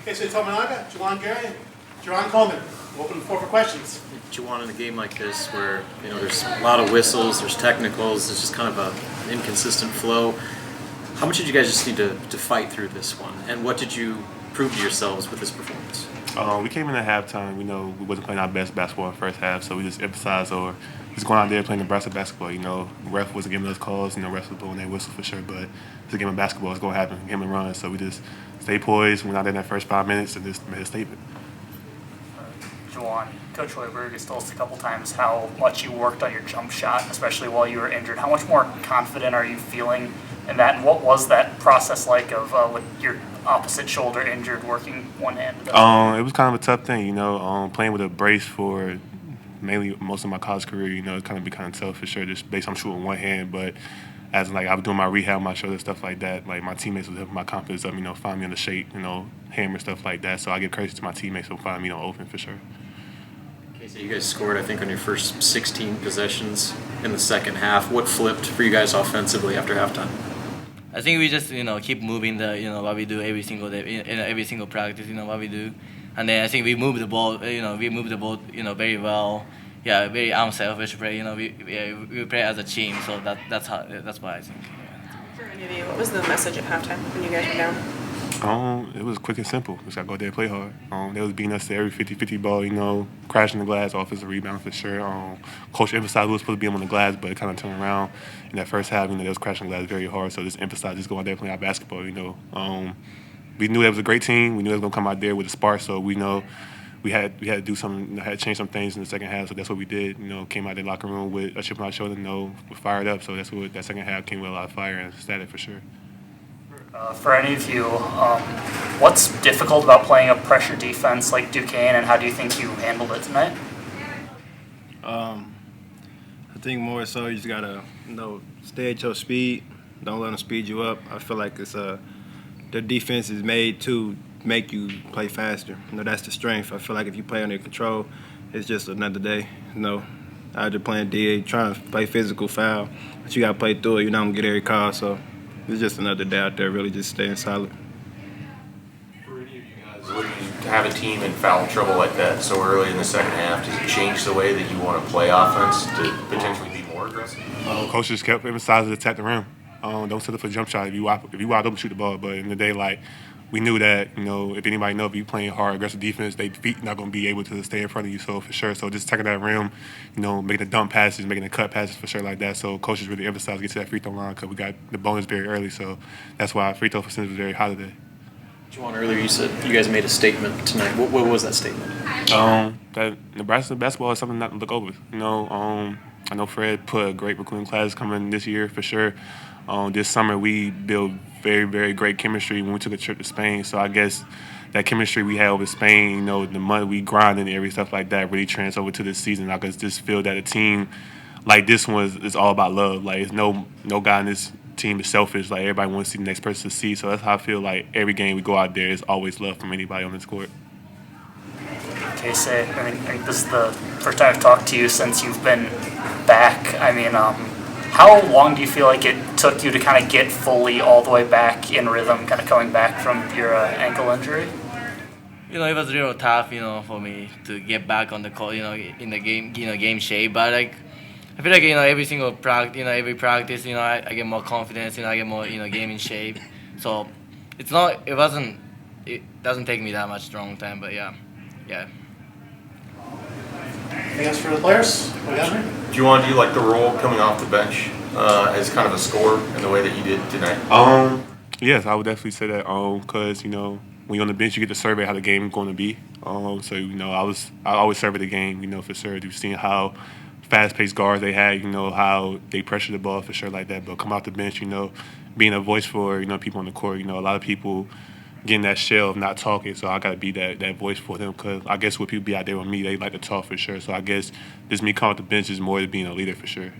Keisei, Tominaga, Juwan Gary, Jerron, Coleman. Open the floor for questions. Juwan, in a game like this where there's a lot of whistles, there's technicals, there's just kind of an inconsistent flow, how much did you guys just need to fight through this one? And what did you prove to yourselves with this performance? We came in at halftime. We wasn't playing our best basketball in the first half, so we just emphasized or just going out there playing Nebraska basketball. Ref wasn't giving us calls. Refs was blowing their whistle for sure, but it's a game of basketball. It's going to happen. Game and run. So we just stayed poised, went out there in that first 5 minutes, and just made a statement. Juwan, Coach Hoiberg has told us a couple times how much you worked on your jump shot, especially while you were injured. How much more confident are you feeling in that? And what was that process like of with your opposite shoulder injured, working one-handed? It was kind of a tough thing, playing with a brace for mainly most of my college career, it kind of tough for sure, just based on shooting one hand. But as I was doing my rehab, my shoulder, stuff like that, my teammates was helping my confidence up, find me in the shape, hammer, stuff like that. So I give credit to my teammates for finding me open for sure. Keisei, you guys scored, I think, on your first 16 possessions in the second half. What flipped for you guys offensively after halftime? I think we just keep moving what we do every single day in every single practice, what we do, and then I think we move the ball very well. Yeah, very unselfish play. We play as a team, so that's why I think. Yeah. For any of you, what was the message at halftime when you guys were down? It was quick and simple. Just gotta go out there and play hard. They was beating us to every 50-50 ball, crashing the glass, offensive rebound for sure. Coach emphasized we was supposed to be on the glass, but it kind of turned around in that first half. They was crashing the glass very hard, so just emphasized just go out there and play our basketball. We knew that was a great team. We knew it was gonna come out there with a spark, so we know we had to do something, had to change some things in the second half. So that's what we did. Came out the locker room with a chip on our shoulder. We're fired up. So that's what that second half came with a lot of fire and static for sure. For any of you, what's difficult about playing a pressure defense like Duquesne, and how do you think you handled it tonight? I think more so you just gotta stay at your speed. Don't let them speed you up. I feel like it's their defense is made to make you play faster. That's the strength. I feel like if you play under control, it's just another day. Out there playing DA, trying to play physical foul, but you gotta play through it. You're not gonna get every call, so it's just another day out there. Really, just staying solid. For any of you guys looking to have a team in foul trouble like that so early in the second half, does it change the way that you want to play offense to potentially be more aggressive? Coach just kept emphasizing attack the rim. Don't settle for a jump shot. If you wide open, shoot the ball. But in the day, we knew that, if anybody if you're playing hard, aggressive defense, they feet not going to be able to stay in front of you, so for sure. So just attacking that rim, making the dump passes, making the cut passes for sure like that. So coaches really emphasized get to that free throw line because we got the bonus very early. So that's why free throw percentage was very high today. Juwan, earlier you said you guys made a statement tonight. What was that statement? That Nebraska basketball is something not to look over. I know Fred put a great recruiting class coming this year for sure. This summer we built very, very great chemistry when we took a trip to Spain. So I guess that chemistry we had over Spain, the money we grinded and every stuff like that really transferred over to this season. I just feel that a team like this one is all about love. It's no guy in this team is selfish. Everybody wants to see the next person succeed. So that's how I feel like every game we go out there is always love from anybody on this court. Keisei, I think this is the first time I've talked to you since you've been back. How long do you feel like it took you to kind of get fully all the way back in rhythm, kind of coming back from your ankle injury? It was real tough, for me to get back on the court, in the game, game shape. But I feel like every single practice, every practice, I get more confidence, I get more, game in shape. So it doesn't take me that much long time, but yeah. Anything else for the players? Juwan, do you like the role coming off the bench as kind of a scorer in the way that you did tonight? Yes, I would definitely say that because, when you're on the bench, you get to survey how the game is going to be. So, I always survey the game, for sure. You've seen how fast-paced guards they had, how they pressure the ball for sure like that. But come off the bench, being a voice for, people on the court, a lot of people getting that shell of not talking, so I got to be that voice for them because I guess when people be out there with me, they like to talk for sure. So I guess just me coming off the bench is more than being a leader for sure.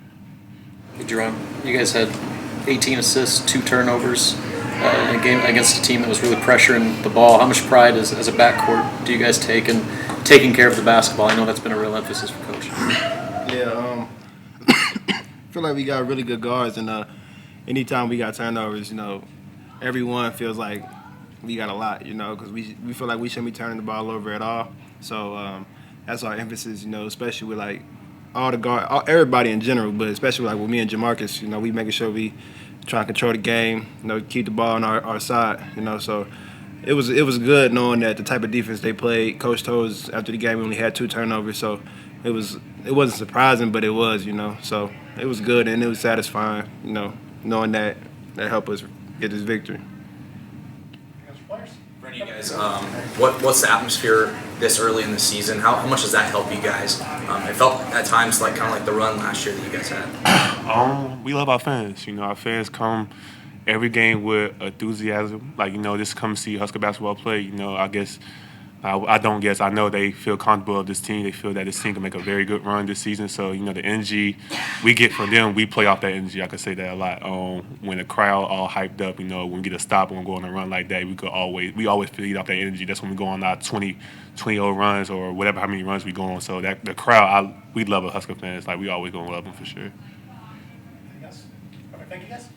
Hey, Jerron, you guys had 18 assists, 2 turnovers in a game against a team that was really pressuring the ball. How much pride as a backcourt do you guys take in taking care of the basketball? I know that's been a real emphasis for Coach. Yeah, I feel like we got really good guards, and anytime we got turnovers, everyone feels like we got a lot, because we feel like we shouldn't be turning the ball over at all. So that's our emphasis, especially with like all the guard, everybody in general, but especially like with me and Jamarcus, we making sure we try to control the game, keep the ball on our side, So it was good knowing that the type of defense they played. Coach told us after the game we only had 2 turnovers, so it wasn't surprising, but it was, So it was good and it was satisfying, knowing that helped us get this victory. For any of you guys, what's the atmosphere this early in the season? How much does that help you guys? It felt at times kind of like the run last year that you guys had. We love our fans. Our fans come every game with enthusiasm. Just come see Husker basketball play. I guess, I know they feel comfortable with this team. They feel that this team can make a very good run this season. So, the energy we get from them, we play off that energy. I can say that a lot. When the crowd all hyped up, when we get a stop and we go on a run like that, we always feed off that energy. That's when we go on our 20-0 runs or whatever, how many runs we go on. So that the crowd, we love a Husker fans. We always going to love them for sure. Anything else? Perfect. Thank you, guys.